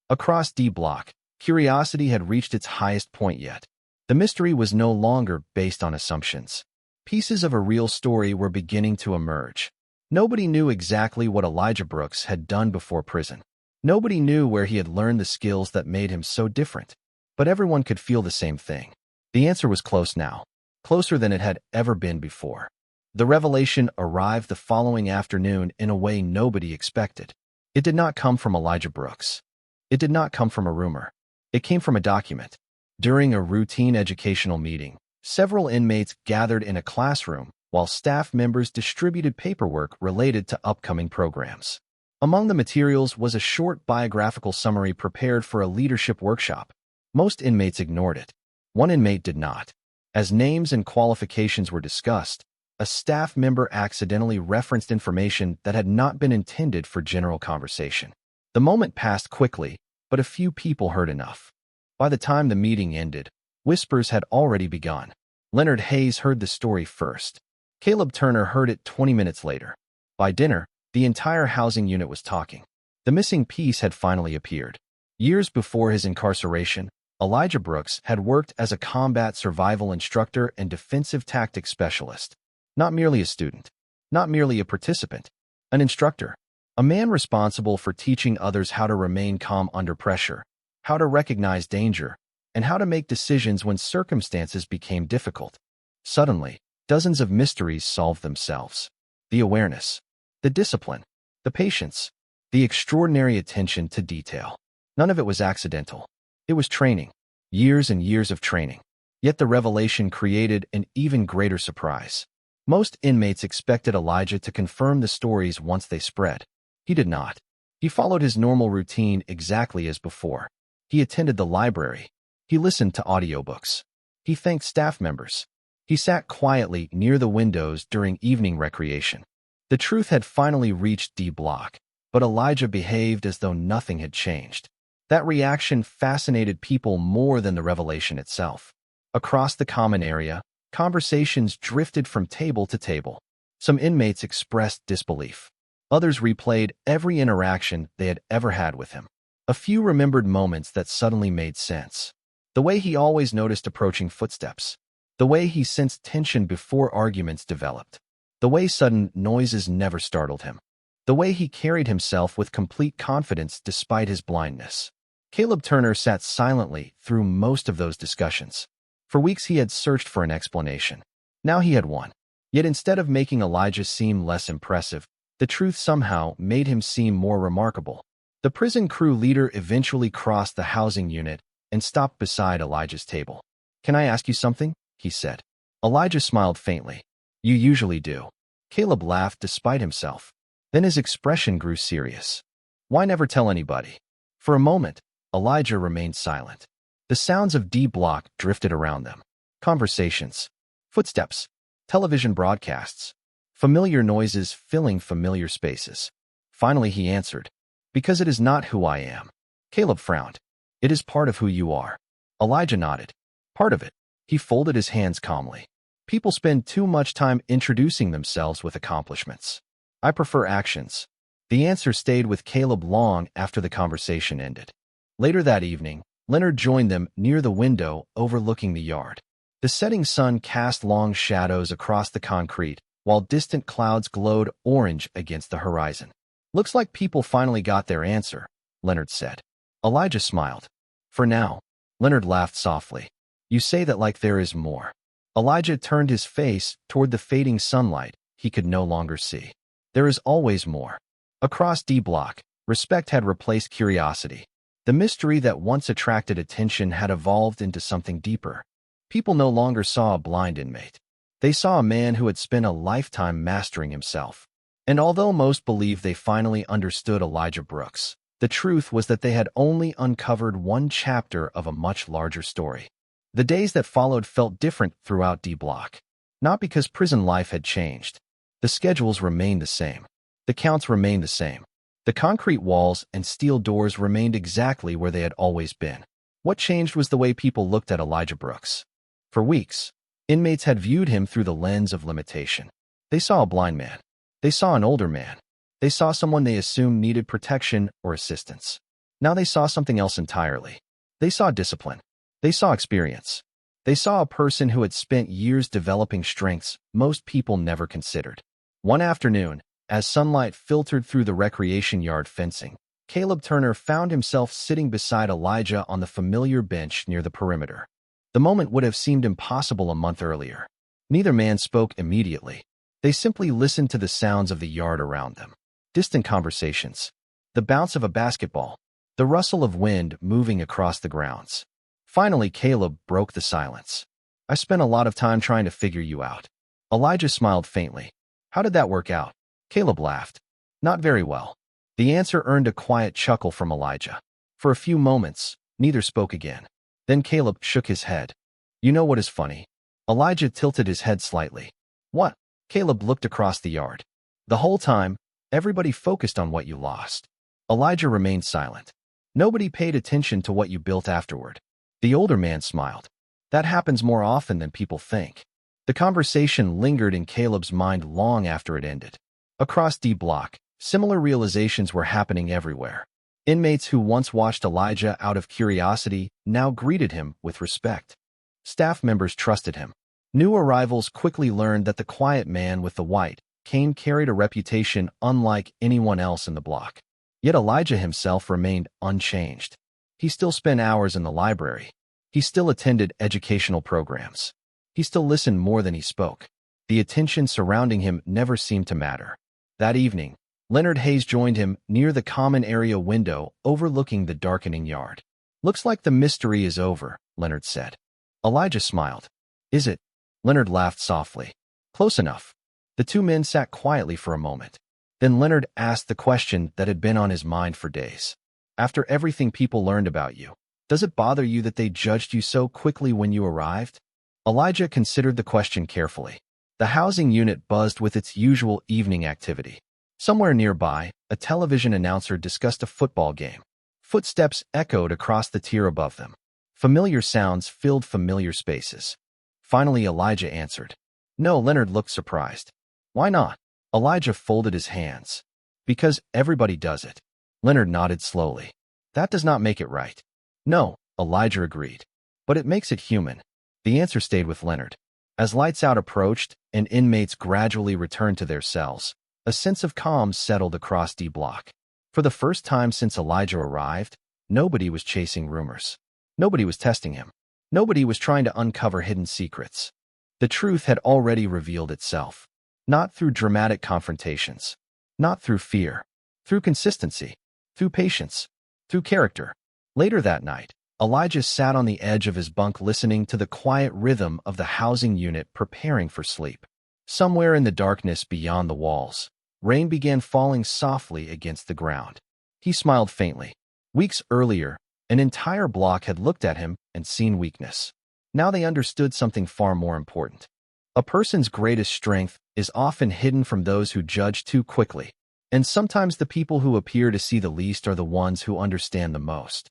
Across D Block, curiosity had reached its highest point yet. The mystery was no longer based on assumptions. Pieces of a real story were beginning to emerge. Nobody knew exactly what Elijah Brooks had done before prison. Nobody knew where he had learned the skills that made him so different. But everyone could feel the same thing. The answer was close now, closer than it had ever been before. The revelation arrived the following afternoon in a way nobody expected. It did not come from Elijah Brooks. It did not come from a rumor. It came from a document. During a routine educational meeting, several inmates gathered in a classroom while staff members distributed paperwork related to upcoming programs. Among the materials was a short biographical summary prepared for a leadership workshop. Most inmates ignored it. One inmate did not. As names and qualifications were discussed, a staff member accidentally referenced information that had not been intended for general conversation. The moment passed quickly, but a few people heard enough. By the time the meeting ended, whispers had already begun. Leonard Hayes heard the story first. Caleb Turner heard it 20 minutes later. By dinner, the entire housing unit was talking. The missing piece had finally appeared. Years before his incarceration, Elijah Brooks had worked as a combat survival instructor and defensive tactics specialist. Not merely a student, not merely a participant, an instructor, a man responsible for teaching others how to remain calm under pressure, how to recognize danger, and how to make decisions when circumstances became difficult. Suddenly, dozens of mysteries solved themselves. The awareness, the discipline, the patience, the extraordinary attention to detail. None of it was accidental. It was training, years and years of training. Yet the revelation created an even greater surprise. Most inmates expected Elijah to confirm the stories once they spread. He did not. He followed his normal routine exactly as before. He attended the library. He listened to audiobooks. He thanked staff members. He sat quietly near the windows during evening recreation. The truth had finally reached D Block, but Elijah behaved as though nothing had changed. That reaction fascinated people more than the revelation itself. Across the common area, conversations drifted from table to table. Some inmates expressed disbelief. Others replayed every interaction they had ever had with him. A few remembered moments that suddenly made sense. The way he always noticed approaching footsteps. The way he sensed tension before arguments developed. The way sudden noises never startled him. The way he carried himself with complete confidence despite his blindness. Caleb Turner sat silently through most of those discussions. For weeks he had searched for an explanation. Now he had one. Yet instead of making Elijah seem less impressive, the truth somehow made him seem more remarkable. The prison crew leader eventually crossed the housing unit and stopped beside Elijah's table. Can I ask you something? He said. Elijah smiled faintly. You usually do. Caleb laughed despite himself. Then his expression grew serious. Why never tell anybody? For a moment, Elijah remained silent. The sounds of D Block drifted around them. Conversations, footsteps, television broadcasts, familiar noises filling familiar spaces. Finally he answered, because it is not who I am. Caleb frowned. It is part of who you are. Elijah nodded. Part of it. He folded his hands calmly. People spend too much time introducing themselves with accomplishments. I prefer actions. The answer stayed with Caleb long after the conversation ended. Later that evening, Leonard joined them near the window overlooking the yard. The setting sun cast long shadows across the concrete, while distant clouds glowed orange against the horizon. Looks like people finally got their answer, Leonard said. Elijah smiled. For now. Leonard laughed softly. You say that like there is more. Elijah turned his face toward the fading sunlight he could no longer see. There is always more. Across D Block, respect had replaced curiosity. The mystery that once attracted attention had evolved into something deeper. People no longer saw a blind inmate. They saw a man who had spent a lifetime mastering himself. And although most believed they finally understood Elijah Brooks, the truth was that they had only uncovered one chapter of a much larger story. The days that followed felt different throughout D Block. Not because prison life had changed. The schedules remained the same. The counts remained the same. The concrete walls and steel doors remained exactly where they had always been. What changed was the way people looked at Elijah Brooks. For weeks, inmates had viewed him through the lens of limitation. They saw a blind man. They saw an older man. They saw someone they assumed needed protection or assistance. Now they saw something else entirely. They saw discipline. They saw experience. They saw a person who had spent years developing strengths most people never considered. One afternoon, as sunlight filtered through the recreation yard fencing, Caleb Turner found himself sitting beside Elijah on the familiar bench near the perimeter. The moment would have seemed impossible a month earlier. Neither man spoke immediately. They simply listened to the sounds of the yard around them. Distant conversations. The bounce of a basketball. The rustle of wind moving across the grounds. Finally, Caleb broke the silence. "I spent a lot of time trying to figure you out." Elijah smiled faintly. "How did that work out?" Caleb laughed. "Not very well." The answer earned a quiet chuckle from Elijah. For a few moments, neither spoke again. Then Caleb shook his head. "You know what is funny?" Elijah tilted his head slightly. "What?" Caleb looked across the yard. "The whole time, everybody focused on what you lost." Elijah remained silent. "Nobody paid attention to what you built afterward." The older man smiled. "That happens more often than people think." The conversation lingered in Caleb's mind long after it ended. Across D Block, similar realizations were happening everywhere. Inmates who once watched Elijah out of curiosity now greeted him with respect. Staff members trusted him. New arrivals quickly learned that the quiet man with the white cane carried a reputation unlike anyone else in the block. Yet Elijah himself remained unchanged. He still spent hours in the library. He still attended educational programs. He still listened more than he spoke. The attention surrounding him never seemed to matter. That evening, Leonard Hayes joined him near the common area window overlooking the darkening yard. "Looks like the mystery is over," Leonard said. Elijah smiled. "Is it?" Leonard laughed softly. "Close enough." The two men sat quietly for a moment. Then Leonard asked the question that had been on his mind for days. "After everything people learned about you, does it bother you that they judged you so quickly when you arrived?" Elijah considered the question carefully. The housing unit buzzed with its usual evening activity. Somewhere nearby, a television announcer discussed a football game. Footsteps echoed across the tier above them. Familiar sounds filled familiar spaces. Finally, Elijah answered. No, Leonard looked surprised. "Why not?" Elijah folded his hands. "Because everybody does it." Leonard nodded slowly. "That does not make it right." "No," Elijah agreed. "But it makes it human." The answer stayed with Leonard. As lights out approached and inmates gradually returned to their cells, a sense of calm settled across D Block. For the first time since Elijah arrived, nobody was chasing rumors. Nobody was testing him. Nobody was trying to uncover hidden secrets. The truth had already revealed itself. Not through dramatic confrontations. Not through fear. Through consistency. Through patience. Through character. Later that night, Elijah sat on the edge of his bunk listening to the quiet rhythm of the housing unit preparing for sleep. Somewhere in the darkness beyond the walls, rain began falling softly against the ground. He smiled faintly. Weeks earlier, an entire block had looked at him and seen weakness. Now they understood something far more important. A person's greatest strength is often hidden from those who judge too quickly, and sometimes the people who appear to see the least are the ones who understand the most.